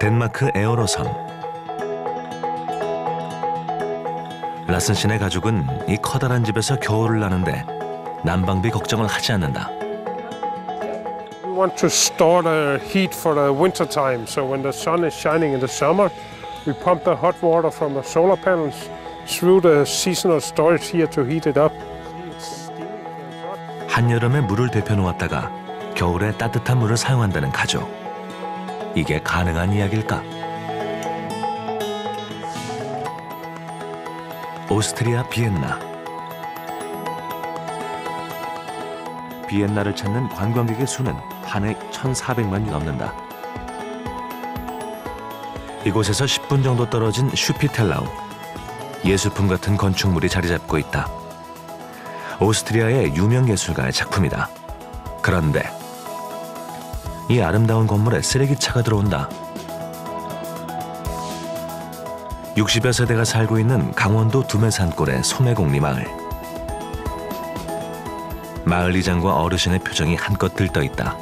덴마크 에어로섬. 라슨신의 가족은 이 커다란 집에서 겨울을 나는데 난방비 걱정을 하지 않는다. We want to store the heat for the winter time. So when the sun is shining in the summer, we pump the hot water from the solar panels through the seasonal storage here to heat it up. 한여름에 물을 데펴놓았다가 겨울에 따뜻한 물을 사용한다는 가족. 이게 가능한 이야기일까? 오스트리아 비엔나. 비엔나를 찾는 관광객의 수는 한 해 1,400만이 넘는다. 이곳에서 10분 정도 떨어진 슈피텔라우. 예술품 같은 건축물이 자리 잡고 있다. 오스트리아의 유명 예술가의 작품이다. 그런데 이 아름다운 건물에 쓰레기차가 들어온다. 60여 세대가 살고 있는 강원도 두메산골의 소매곡리 마을. 마을 이장과 어르신의 표정이 한껏 들떠 있다.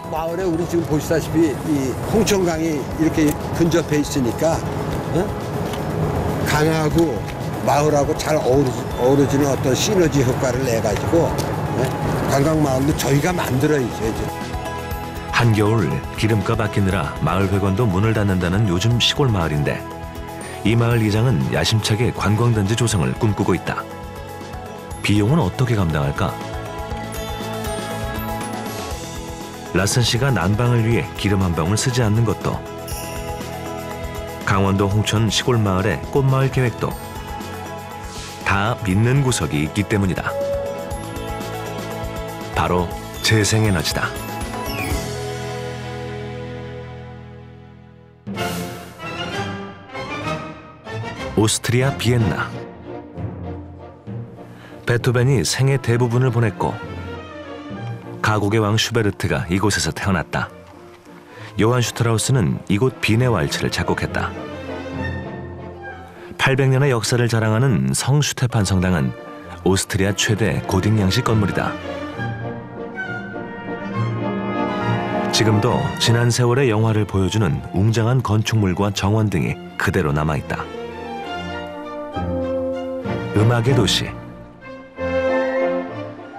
마을에 우리 지금 보시다시피 이 홍천강이 이렇게 근접해 있으니까 강하고 마을하고 잘 어우러지는 어떤 시너지 효과를 내가지고 관광마을도 저희가 만들어야죠. 이제. 한겨울 기름값 아끼느라 마을 회관도 문을 닫는다는 요즘 시골 마을인데 이 마을 이장은 야심차게 관광단지 조성을 꿈꾸고 있다. 비용은 어떻게 감당할까? 라슨 씨가 난방을 위해 기름 한 방울 쓰지 않는 것도, 강원도 홍천 시골 마을의 꽃마을 계획도 다 믿는 구석이 있기 때문이다. 바로 재생에너지다. 오스트리아 비엔나. 베토벤이 생애 대부분을 보냈고 가곡의 왕 슈베르트가 이곳에서 태어났다. 요한 슈트라우스는 이곳 비네 왈츠를 작곡했다. 800년의 역사를 자랑하는 성 슈테판 성당은 오스트리아 최대 고딕 양식 건물이다. 지금도 지난 세월의 영화를 보여주는 웅장한 건축물과 정원 등이 그대로 남아있다. 음악의 도시,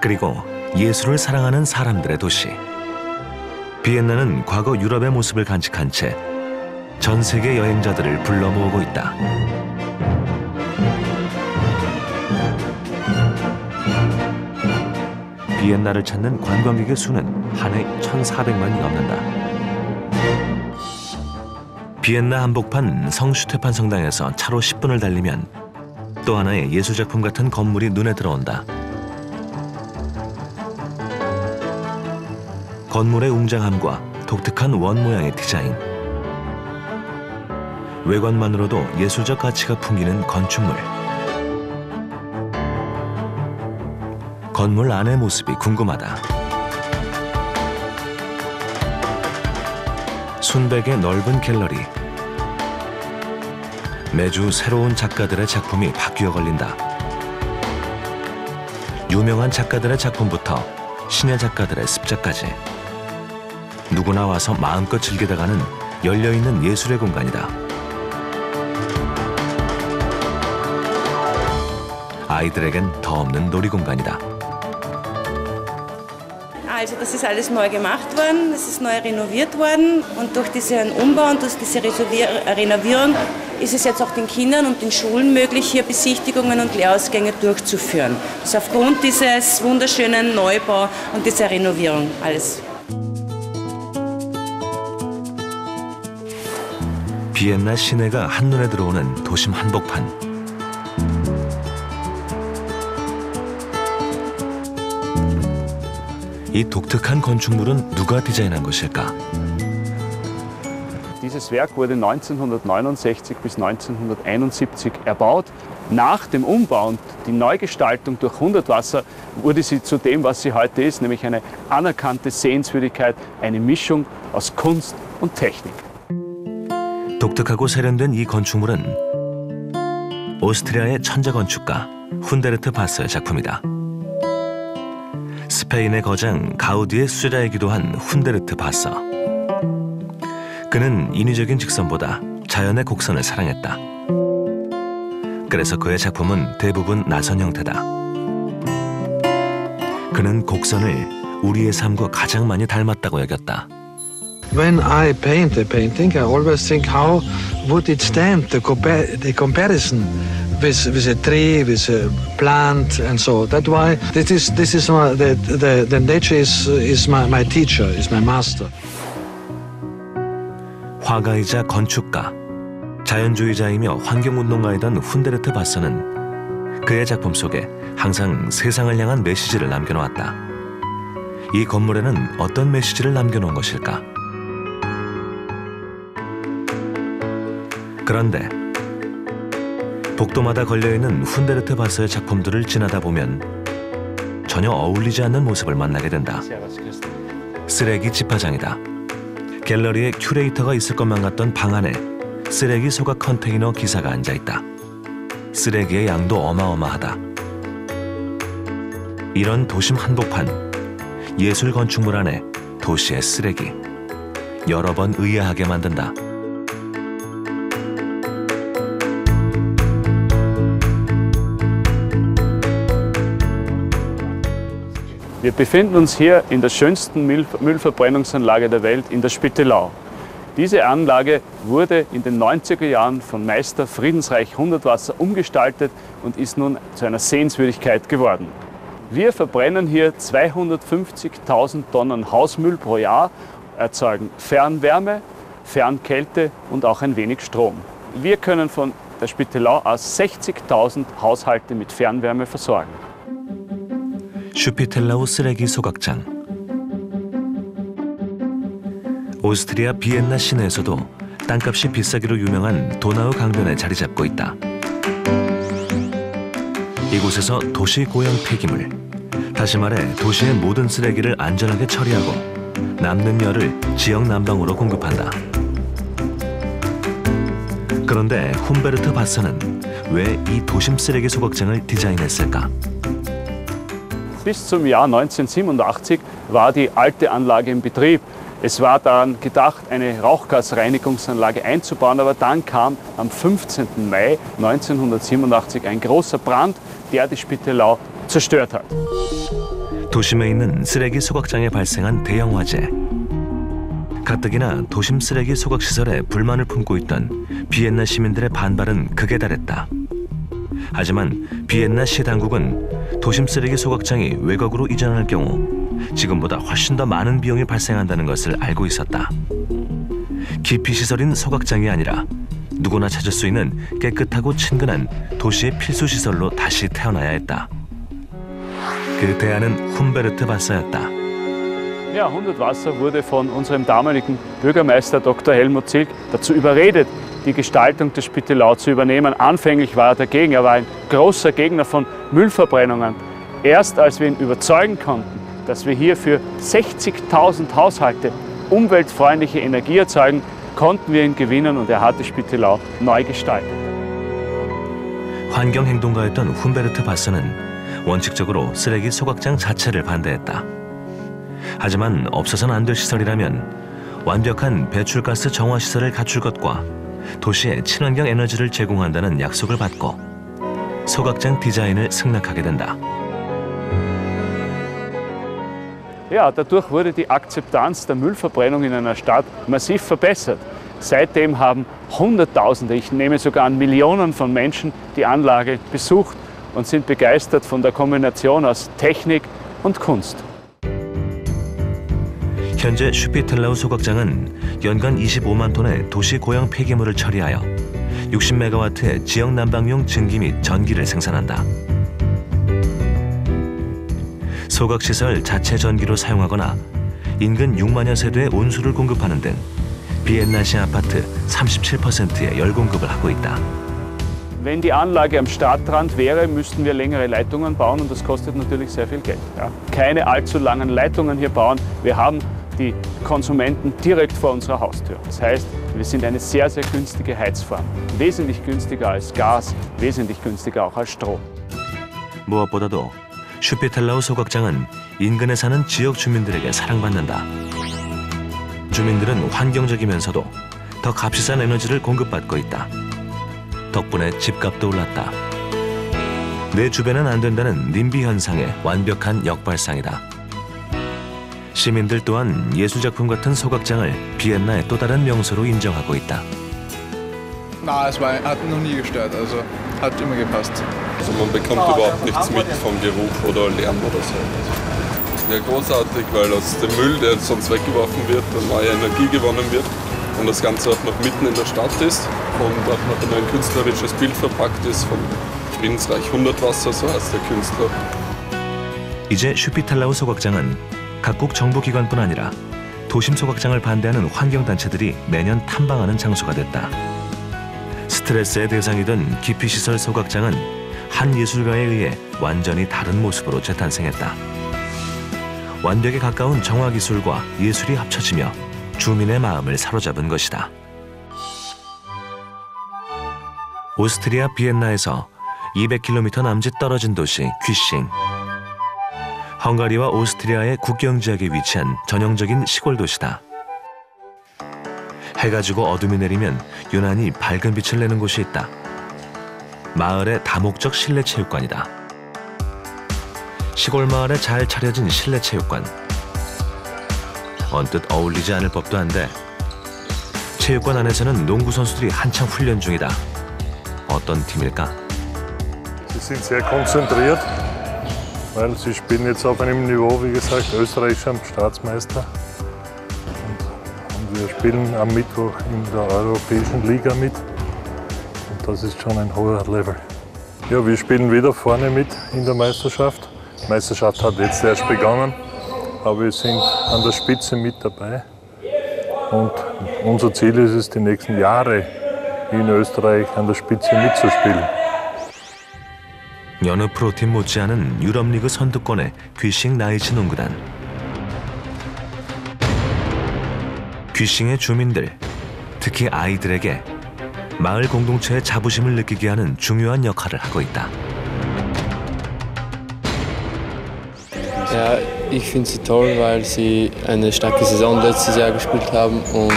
그리고 예술을 사랑하는 사람들의 도시. 비엔나는 과거 유럽의 모습을 간직한 채 전 세계 여행자들을 불러 모으고 있다. 비엔나를 찾는 관광객의 수는 한 해 1,400만이 넘는다. 비엔나 한복판 성 슈테판 성당에서 차로 10분을 달리면 또 하나의 예술작품 같은 건물이 눈에 들어온다. 건물의 웅장함과 독특한 원 모양의 디자인. 외관만으로도 예술적 가치가 풍기는 건축물. 건물 안의 모습이 궁금하다. 순백의 넓은 갤러리. 매주 새로운 작가들의 작품이 바뀌어 걸린다. 유명한 작가들의 작품부터 신예 작가들의 습작까지 누구나 와서 마음껏 즐기다 가는 열려있는 예술의 공간이다. 아이들에겐 더 없는 놀이공간이다. Also das ist alles neu gemacht worden, das ist neu renoviert worden und durch diesen Umbau und durch diese Renovierung ist es jetzt auch den Kindern und den Schulen möglich, hier Besichtigungen und Lehrausgänge durchzuführen. Das ist aufgrund dieses wunderschönen Neubau und dieser Renovierung alles. 비엔나 시내가 한눈에 들어오는 도심 한복판. 이 독특한 건축물은 누가 디자인한 것일까? Dieses Werk wurde 1969 bis 1971 erbaut. Nach dem Umbau und die Neugestaltung durch Hundertwasser wurde sie zu dem, was sie heute ist, nämlich eine anerkannte Sehenswürdigkeit, eine Mischung aus Kunst und Technik. 독특하고 세련된 이 건축물은 오스트리아의 천재 건축가 훈데르트 바서의 작품이다. 스페인의 거장 가우디의 수제자이기도 한 훈데르트 바서. 그는 인위적인 직선보다 자연의 곡선을 사랑했다. 그래서 그의 작품은 대부분 나선 형태다. 그는 곡선을 우리의 삶과 가장 많이 닮았다고 여겼다. When I paint a painting, I always think how would it stand the comparison with a tree, with a plant, and so. That's why this is my, the nature is my teacher, is my master. 화가이자 건축가, 자연주의자이며 환경운동가이던 훈데르트 바서는 그의 작품 속에 항상 세상을 향한 메시지를 남겨놓았다. 이 건물에는 어떤 메시지를 남겨놓은 것일까? 그런데 복도마다 걸려있는 훈데르트 바서의 작품들을 지나다 보면 전혀 어울리지 않는 모습을 만나게 된다. 쓰레기 집화장이다. 갤러리에 큐레이터가 있을 것만 같던 방 안에 쓰레기 소각 컨테이너 기사가 앉아있다. 쓰레기의 양도 어마어마하다. 이런 도심 한복판, 예술 건축물 안에 도시의 쓰레기, 여러 번 의아하게 만든다. Wir befinden uns hier in der schönsten Müllverbrennungsanlage der Welt, in der Spittelau. Diese Anlage wurde in den 90er Jahren von Meister Friedensreich Hundertwasser umgestaltet und ist nun zu einer Sehenswürdigkeit geworden. Wir verbrennen hier 250.000 Tonnen Hausmüll pro Jahr, erzeugen Fernwärme, Fernkälte und auch ein wenig Strom. Wir können von der Spittelau aus 60.000 Haushalte mit Fernwärme versorgen. 슈피텔라우 쓰레기 소각장. 오스트리아 비엔나 시내에서도 땅값이 비싸기로 유명한 도나우 강변에 자리 잡고 있다. 이곳에서 도시 고형 폐기물, 다시 말해 도시의 모든 쓰레기를 안전하게 처리하고 남는 열을 지역 난방으로 공급한다. 그런데 훈베르트 바서는 왜 이 도심 쓰레기 소각장을 디자인했을까? Bis zum Jahr 1987 war die alte Anlage in Betrieb. Es war daran gedacht, eine Rauchgasreinigungsanlage einzubauen, aber dann kam am 15. Mai 1987 ein großer Brand, der die Spittelau zerstört hat. 도심에 있는 쓰레기 소각장에 발생한 대형 화재. 가뜩이나 도심 쓰레기 소각 시설에 불만을 품고 있던 비엔나 시민들의 반발은 극에 달했다. 하지만 비엔나 시 당국은 도심 쓰레기 소각장이 외곽으로 이전할 경우 지금보다 훨씬 더 많은 비용이 발생한다는 것을 알고 있었다. 기피시설인 소각장이 아니라 누구나 찾을 수 있는 깨끗하고 친근한 도시의 필수 시설로 다시 태어나야 했다. 그 대안은 훈베르트 바서였다. Ja, Hundertwasser wurde von unserem damaligen Bürgermeister Dr. Helmut Zilk dazu überredet, die Gestaltung der Spittelau zu übernehmen. Anfänglich war er dagegen, er war ein großer Gegner von Müllverbrennungen. Erst als wir ihn überzeugen konnten, dass wir hier für 60.000 Haushalte umweltfreundliche Energie erzeugen, konnten wir ihn gewinnen und er hat die Spittelau neu gestaltet. 환경행동가였던 훈베르트 바서는 원칙적으로 쓰레기 소각장 자체를 반대했다. 하지만 없어서는 안 될 시설이라면 완벽한 배출가스 정화 시설을 갖출 것과 도시에 친환경 에너지를 제공한다는 약속을 받고 소각장 디자인을 승낙하게 된다. Ja, dadurch wurde die Akzeptanz der Müllverbrennung in einer Stadt massiv verbessert. Seitdem haben Hunderttausende, ich nehme sogar an Millionen von Menschen die Anlage besucht und sind begeistert von der Kombination aus Technik und Kunst. 현재 슈피텔라우 소각장은 연간 25만 톤의 도시 고형 폐기물을 처리하여 60메가와트의 지역 난방용 증기 및 전기를 생산한다. 소각시설 자체 전기로 사용하거나 인근 6만여 세대의 온수를 공급하는 등 비엔나시 아파트 37%의 열 공급을 하고 있다. Wenn die Anlage am Stadtrand wäre, müssten wir längere Leitungen bauen und das kostet natürlich sehr viel Geld. Ja. Keine allzu langen Leitungen hier bauen. Wir haben die Konsumenten direkt vor unserer Haustür. Das heißt, wir sind eine sehr, sehr günstige Heizform. Wesentlich günstiger als Gas, wesentlich günstiger auch als Strom. 무엇보다도 슈피텔라우 소각장은 인근에 사는 지역 주민들에게 사랑받는다. 주민들은 환경적이면서도 더 값비싼 에너지를 공급받고 있다. 덕분에 집값도 올랐다. 내 주변엔 안 된다는 님비 현상의 완벽한 역발상이다. 시민들 또한 예술작품 같은 소각장을 비엔나의 또 다른 명소로 인정하고 있다. Na, es hat noch nie gestört, also hat immer gepasst. Also man bekommt überhaupt nichts mit vom Geruch oder Lärm oder so. Ja, großartig, weil aus dem Müll, der sonst weggeworfen wird, dann neue Energie gewonnen wird und das Ganze auch noch mitten in der Stadt ist und auch noch ein künstlerisches Bild verpackt ist vom Friedensreich 100 Wasser, so heißt der Künstler. 이제 슈피탈라우 소각장은 각국 정부기관뿐 아니라 도심 소각장을 반대하는 환경단체들이 매년 탐방하는 장소가 됐다. 스트레스의 대상이던 기피시설 소각장은 한 예술가에 의해 완전히 다른 모습으로 재탄생했다. 완벽에 가까운 정화기술과 예술이 합쳐지며 주민의 마음을 사로잡은 것이다. 오스트리아 비엔나에서 200km 남짓 떨어진 도시 귀싱. 헝가리와 오스트리아의 국경 지역에 위치한 전형적인 시골 도시다. 해가 지고 어둠이 내리면 유난히 밝은 빛을 내는 곳이 있다. 마을의 다목적 실내 체육관이다. 시골 마을에 잘 차려진 실내 체육관. 언뜻 어울리지 않을 법도 한데 체육관 안에서는 농구 선수들이 한창 훈련 중이다. 어떤 팀일까? Sie sind sehr konzentriert, weil sie spielen jetzt auf einem Niveau, wie gesagt, österreichischer Staatsmeister. Und wir spielen am Mittwoch in der Europäischen Liga mit. Und das ist schon ein hoher Level. Ja, wir spielen wieder vorne mit in der Meisterschaft. Die Meisterschaft hat jetzt erst begonnen, aber wir sind an der Spitze mit dabei. Und unser Ziel ist es, die nächsten Jahre in Österreich an der Spitze mitzuspielen. 여느 프로팀 못지않은 유럽리그 선두권의 귀싱 나이츠 농구단. 귀싱의 주민들, 특히 아이들에게 마을 공동체의 자부심을 느끼게 하는 중요한 역할을 하고 있다. Ja, ich finde sie toll, weil sie eine starke Saison letztes Jahr gespielt haben und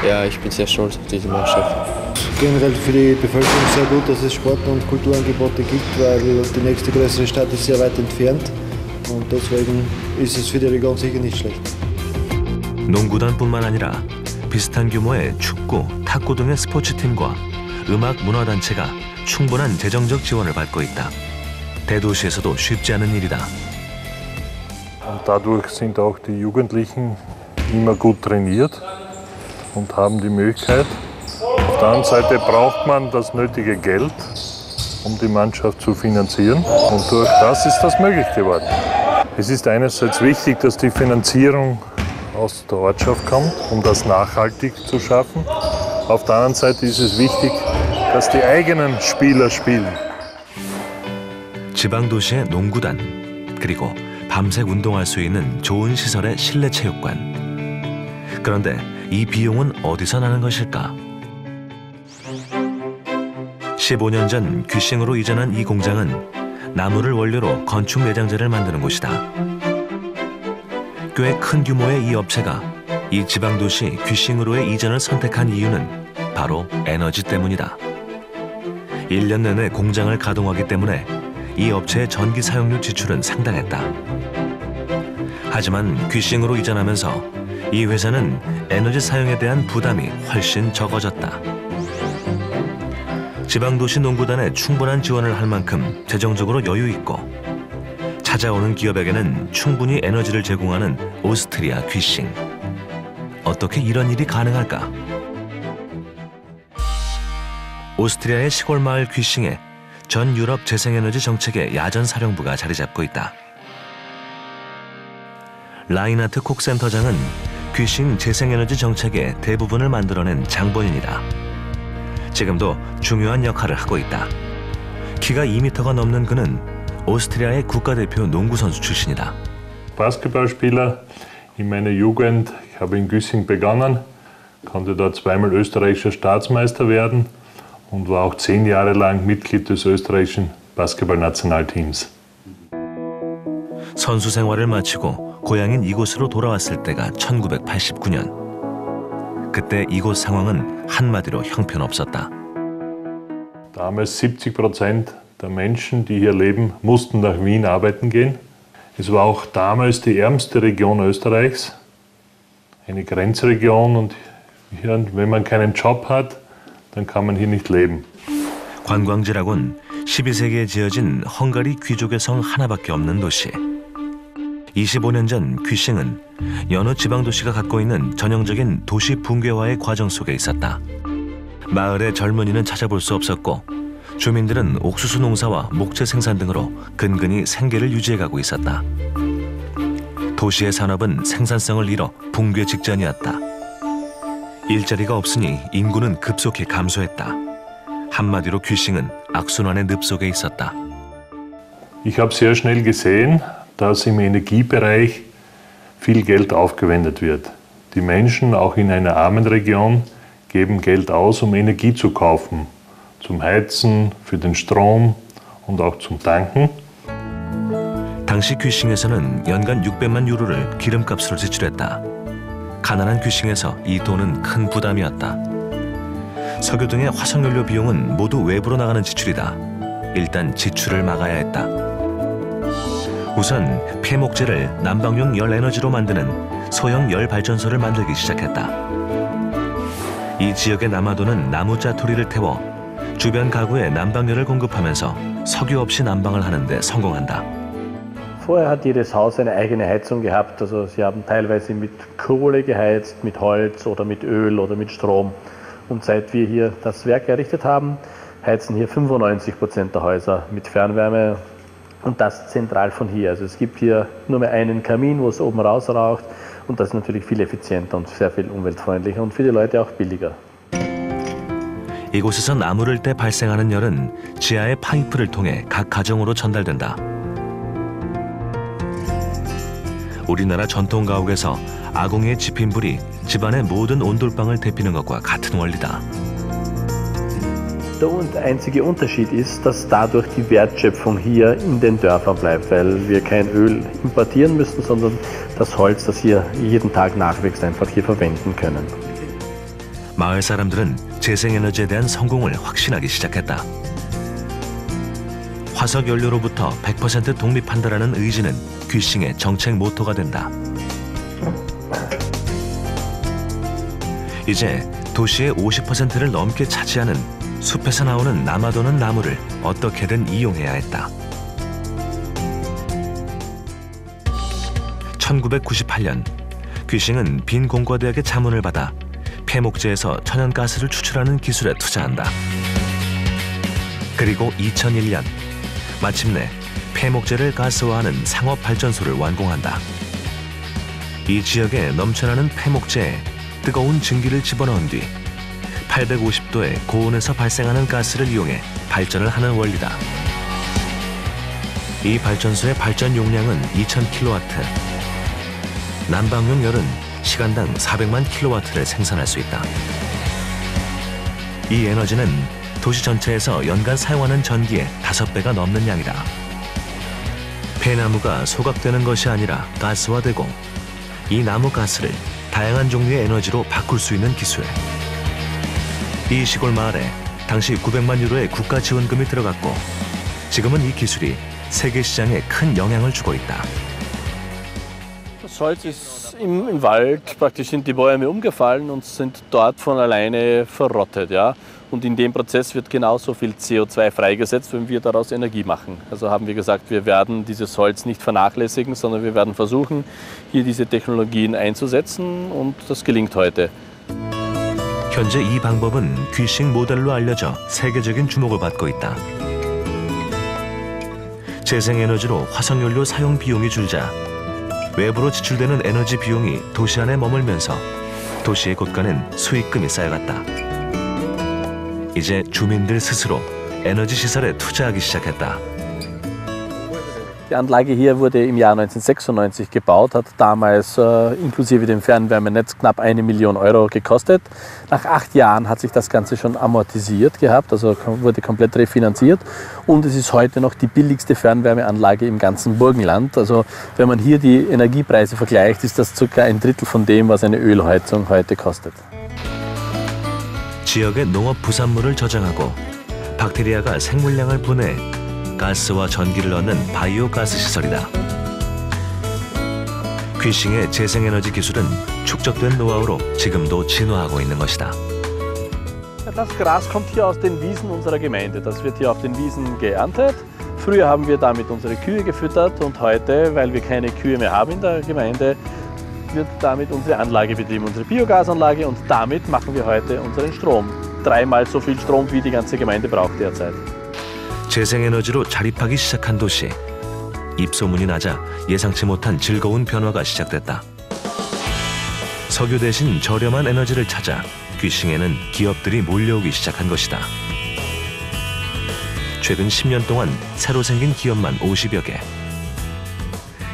ja, ich bin sehr stolz auf diese Mannschaft. Generell für die Bevölkerung sehr gut, dass es Sport- und Kulturangebote gibt, weil die nächste größere Stadt ist sehr weit entfernt und deswegen ist es für die Region sicher nicht schlecht. 농구단뿐만 아니라 비슷한 규모의 축구, 탁구 등의 스포츠팀과 음악 문화단체가 충분한 재정적 지원을 받고 있다. 대도시에서도 쉽지 않은 일이다. Und dadurch sind auch die Jugendlichen immer gut trainiert und haben die Möglichkeit. Auf der anderen Seite braucht man das nötige Geld, um die Mannschaft zu finanzieren. Und durch das ist das möglich geworden. Es ist einerseits wichtig, dass die Finanzierung aus der Ortschaft kommt, um das nachhaltig zu schaffen. Auf der anderen Seite ist es wichtig, dass die eigenen Spieler spielen. 지방도시의 농구단, 그리고 밤새 운동할 수 있는 좋은 시설의 실내 체육관. 그런데 이 비용은 어디서 나는 것일까? 15년 전 귀싱으로 이전한 이 공장은 나무를 원료로 건축 내장재를 만드는 곳이다. 꽤 큰 규모의 이 업체가 이 지방도시 귀싱으로의 이전을 선택한 이유는 바로 에너지 때문이다. 1년 내내 공장을 가동하기 때문에 이 업체의 전기 사용료 지출은 상당했다. 하지만 귀싱으로 이전하면서 이 회사는 에너지 사용에 대한 부담이 훨씬 적어졌다. 지방도시 농구단에 충분한 지원을 할 만큼 재정적으로 여유 있고 찾아오는 기업에게는 충분히 에너지를 제공하는 오스트리아 귀싱. 어떻게 이런 일이 가능할까? 오스트리아의 시골 마을 귀싱에 전 유럽 재생에너지 정책의 야전 사령부가 자리 잡고 있다. 라인하트 콕센터장은 귀싱 재생에너지 정책의 대부분을 만들어낸 장본인이다. 지금도 중요한 역할을 하고 있다. 키가 2m가 넘는 그는 오스트리아의 국가대표 농구선수 출신이다. Basketballspieler in meiner Jugend, ich habe in Güssing begonnen, konnte dort zweimal österreichischer Staatsmeister werden und war auch 10 Jahre lang Mitglied des österreichischen Basketballnationalteams. 선수 생활을 마치고 고향인 이곳으로 돌아왔을 때가 1989년. 그때 이곳 상황은 한마디로 형편없었다. Damals 70% der Menschen, die hier leben, mussten nach Wien arbeiten gehen. Es war auch damals die ärmste Region Österreichs, eine Grenzregion, und hier, wenn man keinen Job hat, dann kann man hier nicht leben. 관광지라곤 12세기에 지어진 헝가리 귀족의 성 하나밖에 없는 도시. 25년 전 귀싱은 여느 지방 도시가 갖고 있는 전형적인 도시 붕괴화의 과정 속에 있었다. 마을의 젊은이는 찾아볼 수 없었고 주민들은 옥수수 농사와 목재 생산 등으로 근근히 생계를 유지해가고 있었다. 도시의 산업은 생산성을 잃어 붕괴 직전이었다. 일자리가 없으니 인구는 급속히 감소했다. 한마디로 귀싱은 악순환의 늪 속에 있었다. Ich habe sehr schnell gesehen, dass im Energiebereich viel Geld aufgewendet wird. Die Menschen, auch in einer armen Region, geben Geld aus, um Energie zu kaufen. Zum Heizen, für den Strom und auch zum Tanken. 당시 귀싱에서는 연간 600만 유로를 기름값으로 지출했다. 가난한 귀싱에서 이 돈은 큰 부담이었다. 석유 등의 화석연료 비용은 모두 외부로 나가는 지출이다. 일단 지출을 막아야 했다. 우선 폐목재를 난방용 열에너지로 만드는 소형 열발전소를 만들기 시작했다. 이 지역의 남아도는 나무 짜투리를 태워 주변 가구에 난방열을 공급하면서 석유 없이 난방을 하는 데 성공한다. Vorher hat jedes Haus eine eigene Heizung gehabt. Also sie haben teilweise mit Kohle geheizt, mit Holz oder mit Öl oder mit Strom. Und seit wir hier das Werk errichtet haben, heizen hier 95% der Häuser mit Fernwärme und das zentral von hier. Also es gibt hier nur mehr einen Kamin, wo es oben raus raucht, und das ist natürlich viel effizienter und sehr viel umweltfreundlicher und für die Leute auch billiger. 이곳에서 나무를 때 발생하는 열은 지하의 파이프를 통해 각 가정으로 전달된다. 우리나라 전통 가옥에서 아궁이에 지핀 불이 집안의 모든 온돌방을 데피는 것과 같은 원리다. Der einzige Unterschied ist, dass dadurch die Wertschöpfung hier in den Dörfern bleibt, weil wir kein Öl importieren müssen, sondern das Holz, das hier jeden Tag nachwächst, einfach hier verwenden können. 마을 사람들은 재생에너지에 대한 성공을 확신하기 시작했다. 화석연료로부터 100% 독립한다라는 의지는 귀싱의 정책 모토가 된다. 이제 도시의 50%를 넘게 차지하는 숲에서 나오는 남아도는 나무를 어떻게든 이용해야 했다. 1998년 귀싱은 빈 공과대학의 자문을 받아 폐목재에서 천연가스를 추출하는 기술에 투자한다. 그리고 2001년 마침내 폐목재를 가스화하는 상업발전소를 완공한다. 이 지역에 넘쳐나는 폐목재에 뜨거운 증기를 집어넣은 뒤 850도의 고온에서 발생하는 가스를 이용해 발전을 하는 원리다. 이 발전소의 발전 용량은 2000kW. 난방용 열은 시간당 400만 kW를 생산할 수 있다. 이 에너지는 도시 전체에서 연간 사용하는 전기의 5배가 넘는 양이다. 폐나무가 소각되는 것이 아니라 가스화되고 이 나무 가스를 다양한 종류의 에너지로 바꿀 수 있는 기술. 이 시골 마을에 당시 900만 유로의 국가 지원금이 들어갔고 지금은 이 기술이 세계 시장에 큰 영향을 주고 있다. Das Holz ist im Wald, praktisch sind die Bäume umgefallen und sind dort von alleine verrottet. Ja? Und in dem Prozess wird genauso viel CO2 freigesetzt, wenn wir daraus Energie machen. Also haben wir gesagt, wir werden dieses Holz nicht vernachlässigen, sondern wir werden versuchen, hier diese Technologien einzusetzen, und das gelingt heute. 현재 이 방법은 귀싱 모델로 알려져 세계적인 주목을 받고 있다. 재생에너지로 화석연료 사용 비용이 줄자 외부로 지출되는 에너지 비용이 도시 안에 머물면서 도시의 곳간엔 수익금이 쌓여갔다. 이제 주민들 스스로 에너지 시설에 투자하기 시작했다. Die Anlage hier wurde im Jahr 1996 gebaut, hat damals inklusive dem Fernwärmenetz knapp 1 Million Euro gekostet. Nach 8 Jahren hat sich das Ganze schon amortisiert gehabt, also wurde komplett refinanziert. Und es ist heute noch die billigste Fernwärmeanlage im ganzen Burgenland. Also wenn man hier die Energiepreise vergleicht, ist das ca. 1/3 von dem, was eine Ölheizung heute kostet. 지역의 농업 부산물을 저장하고 박테리아가 생물량을 분해 가스와 전기를 얻는 바이오 가스 시설이다. 귀싱의 재생에너지 기술은 축적된 노하우로 지금도 진화하고 있는 것이다. Das Gras kommt hier aus den Wiesen unserer Gemeinde. Das wird hier auf den Wiesen geerntet. Früher haben wir damit unsere Kühe gefüttert und heute, weil wir keine Kühe mehr haben in der Gemeinde, wird damit unsere Anlage betrieben, unsere Biogasanlage, und damit machen wir heute unseren Strom. 3-mal so viel Strom, wie die ganze Gemeinde braucht derzeit. 재생에너지로 자립하기 시작한 도시. 입소문이 나자 예상치 못한 즐거운 변화가 시작됐다. 석유 대신 저렴한 에너지를 찾아 귀싱에는 기업들이 몰려오기 시작한 것이다. 최근 10년 동안 새로 생긴 기업만 50여 개.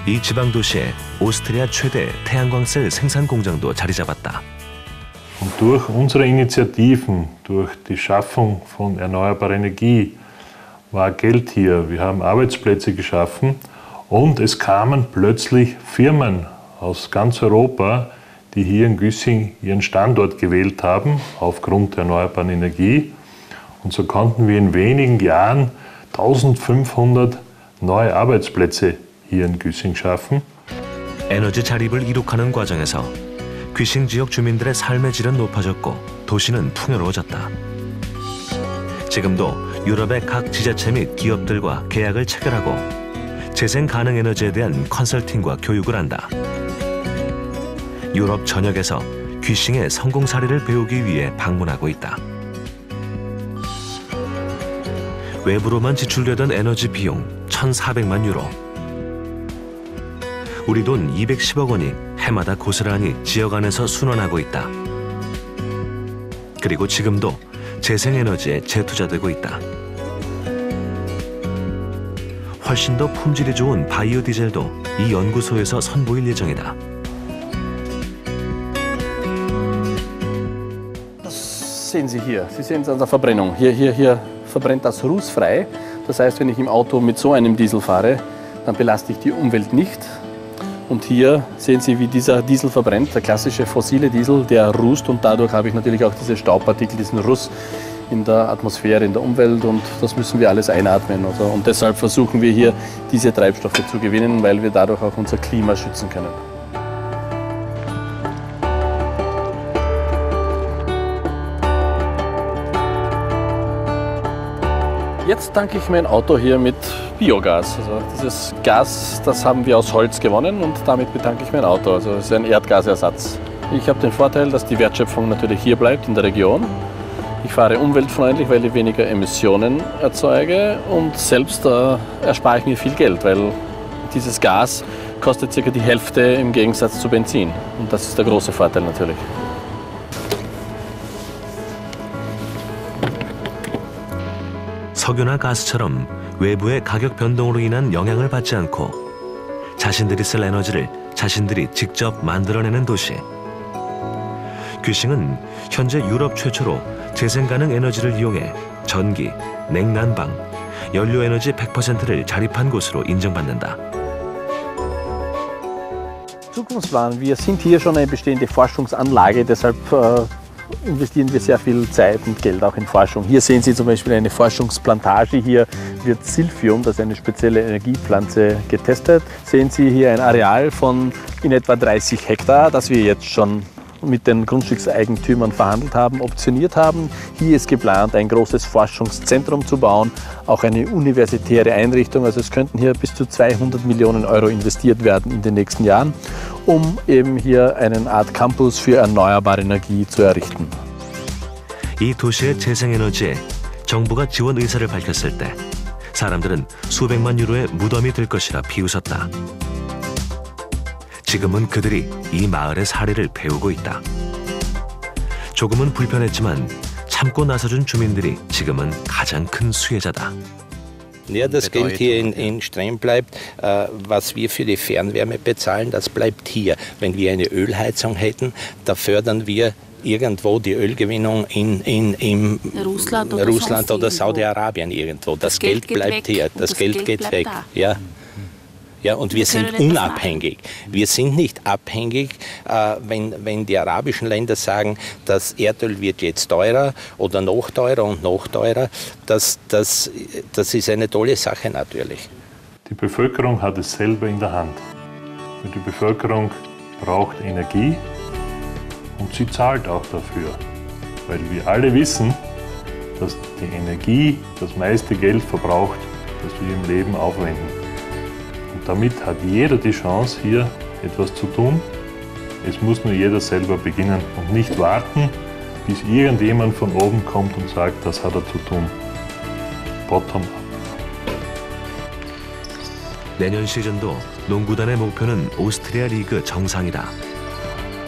이 지방 도시에 오스트리아 최대 태양광셀 생산 공장도 자리 잡았다. Und durch unsere Initiativen, durch die Schaffung von erneuerbarer Energie, war Geld hier. Wir haben Arbeitsplätze geschaffen und es kamen plötzlich Firmen aus ganz Europa, die hier in Güssing ihren Standort gewählt haben, aufgrund der erneuerbaren Energie. Und so konnten wir in wenigen Jahren 1500 neue Arbeitsplätze hier in Güssing schaffen. 에너지 자립을 이룩하는 과정에서 귀싱 지역 주민들의 삶의 질은 높아졌고 도시는 풍요로워졌다. 지금도 유럽의 각 지자체 및 기업들과 계약을 체결하고 재생 가능 에너지에 대한 컨설팅과 교육을 한다. 유럽 전역에서 귀싱의 성공 사례를 배우기 위해 방문하고 있다. 외부로만 지출되던 에너지 비용 1,400만 유로. 우리 돈 210억 원이 해마다 고스란히 지역 안에서 순환하고 있다. 그리고 지금도 재생에너지에 재투자되고 있다. 훨씬 더 품질이 좋은 바이오 디젤도 이 연구소에서 선보일 예정이다. Das sehen Sie hier. Sie sehen es an der Verbrennung. Hier verbrennt das rußfrei. Das heißt, wenn ich im Auto mit so einem Diesel fahre, dann belaste ich die Umwelt nicht. Und hier sehen Sie, wie dieser Diesel verbrennt, der klassische fossile Diesel, der rußt, und dadurch habe ich natürlich auch diese Staubpartikel, diesen Ruß in der Atmosphäre, in der Umwelt, und das müssen wir alles einatmen. Und deshalb versuchen wir hier diese Treibstoffe zu gewinnen, weil wir dadurch auch unser Klima schützen können. Jetzt tanke ich mein Auto hier mit Biogas. Also dieses Gas, das haben wir aus Holz gewonnen, und damit betanke ich mein Auto. Also es ist ein Erdgasersatz. Ich habe den Vorteil, dass die Wertschöpfung natürlich hier bleibt in der Region. Ich fahre umweltfreundlich, weil ich weniger Emissionen erzeuge, und selbst erspare ich mir viel Geld, weil dieses Gas kostet circa die Hälfte im Gegensatz zu Benzin. Und das ist der große Vorteil natürlich. 석유나 가스처럼 외부의 가격 변동으로 인한 영향을 받지 않고 자신들이 쓸 에너지를 자신들이 직접 만들어내는 도시. 귀싱은 현재 유럽 최초로 재생가능 에너지를 이용해 전기, 냉난방, 연료에너지 100%를 자립한 곳으로 인정받는다. Zukunftsplan. Wir sind hier schon eine bestehende Forschungsanlage, deshalb investieren wir sehr viel Zeit und Geld auch in Forschung. Hier sehen Sie zum Beispiel eine Forschungsplantage. Hier wird Silphium, das ist eine spezielle Energiepflanze, getestet. Sehen Sie hier ein Areal von in etwa 30 Hektar, das wir jetzt schon mit den Grundstückseigentümern verhandelt haben, optioniert haben. Hier ist geplant, ein großes Forschungszentrum zu bauen, auch eine universitäre Einrichtung. Also es könnten hier bis zu 200 Millionen Euro investiert werden in den nächsten Jahren, um eben hier eine Art Campus für erneuerbare Energie zu errichten. 이 도시의 재생에너지에 정부가 지원 의사를 밝혔을 때 사람들은 수백만 유로의 무덤이 될 것이라 비웃었다. 지금은 그들이 이 마을의 사례를 배우고 있다. 조금은 불편했지만 참고 나서준 주민들이 지금은 가장 큰 수혜자다. Ja, das Geld hier in Strem bleibt. Was wir für die Fernwärme bezahlen, das bleibt hier. Wenn wir eine Ölheizung hätten, da fördern wir irgendwo die Ölgewinnung in Russland oder Saudi-Arabien irgendwo. Das Geld bleibt hier, das Geld geht weg. Ja. Ja, und wir sind unabhängig. Wir sind nicht abhängig, wenn die arabischen Länder sagen, das Erdöl wird jetzt teurer oder noch teurer und noch teurer. Das ist eine tolle Sache natürlich. Die Bevölkerung hat es selber in der Hand. Und die Bevölkerung braucht Energie und sie zahlt auch dafür. Weil wir alle wissen, dass die Energie das meiste Geld verbraucht, das wir im Leben aufwenden. Und damit hat jeder die Chance, hier etwas zu tun. Es muss nur jeder selber beginnen und nicht warten, bis irgendjemand von oben kommt und sagt, das hat er zu tun. Bottom up. 내년 시즌도 농구단의 목표는 오스트리아 리그 정상이다.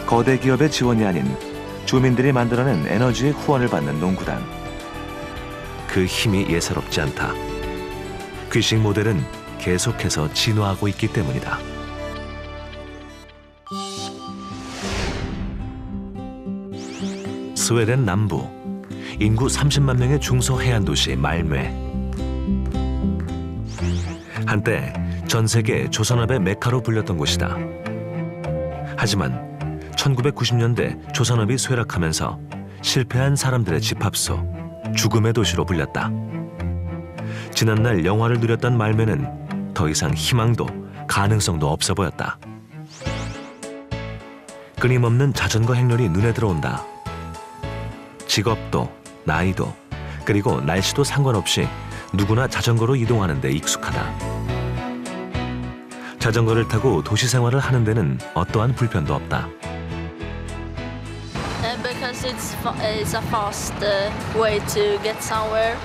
거대 기업의 지원이 아닌 주민들이 만들어낸 에너지의 후원을 받는 농구단. 그 힘이 예사롭지 않다. 귀식 모델은 계속해서 진화하고 있기 때문이다. 스웨덴 남부, 인구 30만 명의 중소해안도시 말메. 한때 전 세계 조선업의 메카로 불렸던 곳이다. 하지만 1990년대 조선업이 쇠락하면서 실패한 사람들의 집합소, 죽음의 도시로 불렸다. 지난날 영화를 누렸던 말메는 더 이상 희망도 가능성도 없어 보였다. 끊임없는 자전거 행렬이 눈에 들어온다. 직업도, 나이도, 그리고 날씨도 상관없이 누구나 자전거로 이동하는 데 익숙하다. 자전거를 타고 도시 생활을 하는 데는 어떠한 불편도 없다. Because it's a fast way to get somewhere.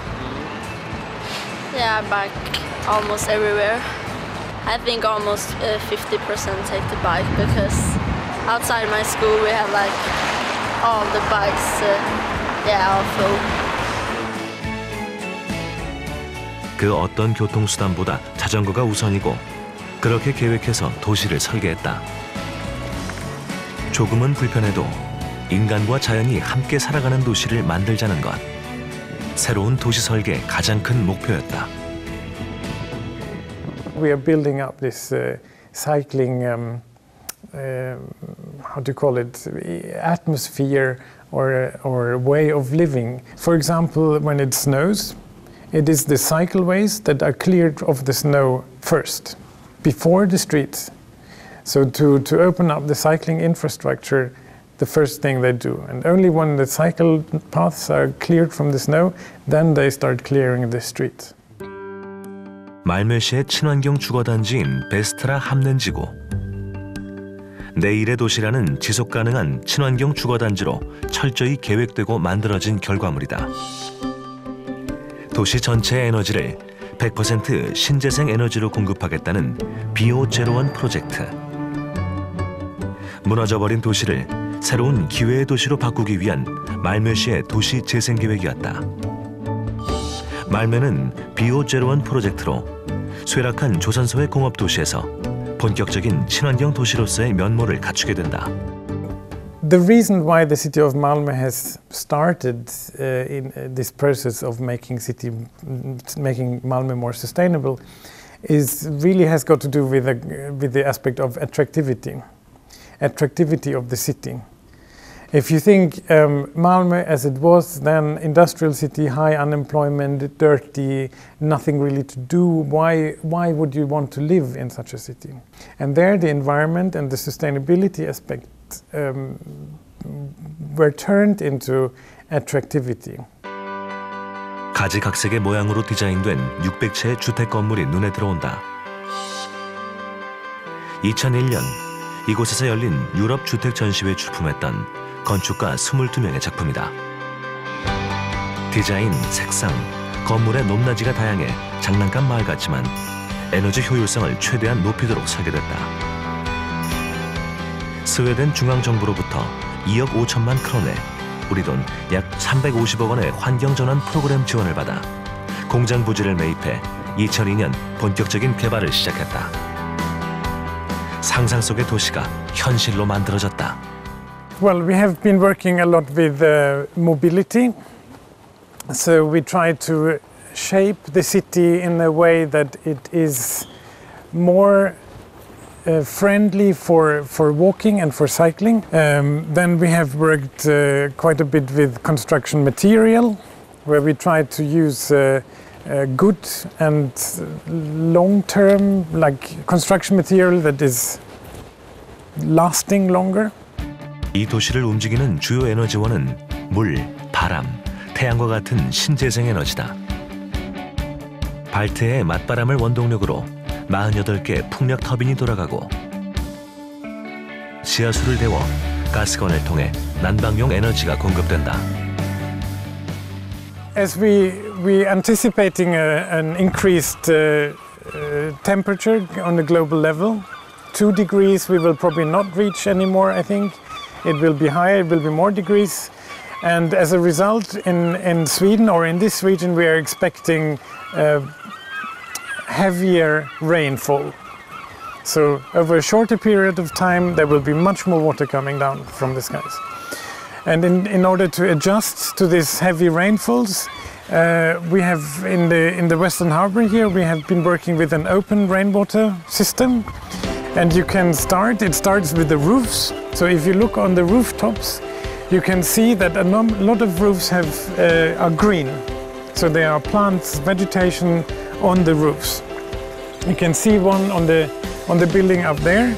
Yeah, I bike almost everywhere. I think almost 50% take the bike because outside my school we have like all the bikes, all full. 그 어떤 교통수단보다 자전거가 우선이고 그렇게 계획해서 도시를 설계했다. 조금은 불편해도 인간과 자연이 함께 살아가는 도시를 만들자는 것. 새로운 도시 설계의 가장 큰 목표였다. We are building up this cycling, how do you call it, atmosphere or way of living. For example, when it snows, it is the cycleways that are cleared of the snow first, before the streets. So to open up the cycling infrastructure, the first thing they do. And only when the cycle paths are cleared from the snow, then they start clearing the streets. 말메시의 친환경 주거단지인 베스트라 함렌지구. 내일의 도시라는 지속가능한 친환경 주거단지로 철저히 계획되고 만들어진 결과물이다. 도시 전체의 에너지를 100% 신재생 에너지로 공급하겠다는 비오 제로원 프로젝트. 무너져버린 도시를 새로운 기회의 도시로 바꾸기 위한 말메시의 도시 재생 계획이었다. 말메는 비오 제로원 프로젝트로 쇠락한 조선소의 공업 도시에서 본격적인 친환경 도시로서의 면모를 갖추게 된다. The reason why the city of Malmö has started in this process of making Malmö more sustainable really has got to do with the aspect of attractivity of the city. If you think Malmö as it was then, industrial city, high unemployment, dirty, nothing really to do, why would you want to live in such a city? And there the environment and the sustainability aspect were turned into attractivity. 가지각색의 모양으로 디자인된 600채의 주택 건물이 눈에 들어온다. 2001년 이곳에서 열린 유럽 주택 전시회에 출품했던 건축가 22명의 작품이다. 디자인, 색상, 건물의 높낮이가 다양해 장난감 마을 같지만 에너지 효율성을 최대한 높이도록 설계됐다. 스웨덴 중앙정부로부터 2억 5천만 크로네, 우리 돈 약 350억 원의 환경전환 프로그램 지원을 받아 공장 부지를 매입해 2002년 본격적인 개발을 시작했다. 상상 속의 도시가 현실로 만들어졌다. Well, we have been working a lot with mobility. So we try to shape the city in a way that it is more friendly for walking and for cycling. Then we have worked quite a bit with construction material, where we try to use good and long-term, like construction material that is lasting longer. 이 도시를 움직이는 주요 에너지원은 물, 바람, 태양과 같은 신재생 에너지다. 발트해의 맞바람을 원동력으로 48개 풍력 터빈이 돌아가고 지하수를 데워 가스관을 통해 난방용 에너지가 공급된다. As we anticipating an increased temperature on the global level, 2 degrees we will probably not reach anymore, I think. It will be higher, it will be more degrees. And as a result, in Sweden or in this region, we are expecting heavier rainfall. So over a shorter period of time, there will be much more water coming down from the skies. And in order to adjust to these heavy rainfalls, we have in the Western Harbour here, we have been working with an open rainwater system. And you can it starts with the roofs. So if you look on the rooftops, you can see that a lot of roofs are green. So there are plants, vegetation on the roofs. You can see one on the building up there.